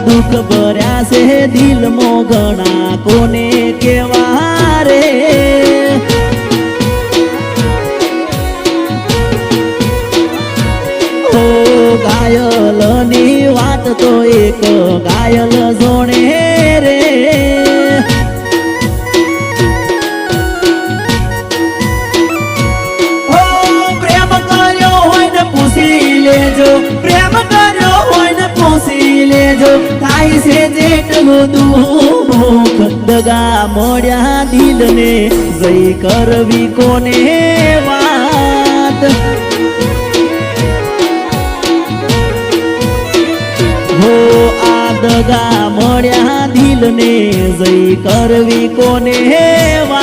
દુઃખ ભર્યા છે દિલમાં ઘણા કોને કેવા રે ઓ ઘાયલની વાત તો એક ઘાયલ જોણે રે પ્રેમ કર્યો હોય ને પૂછી લેજો થાય છે જેટલું દુઃખ દગા મોડ્યા દિલને જઈ કરવી કોને વાત હો આ દગા મોડ્યા દિલને જઈ કરવી કોને વાત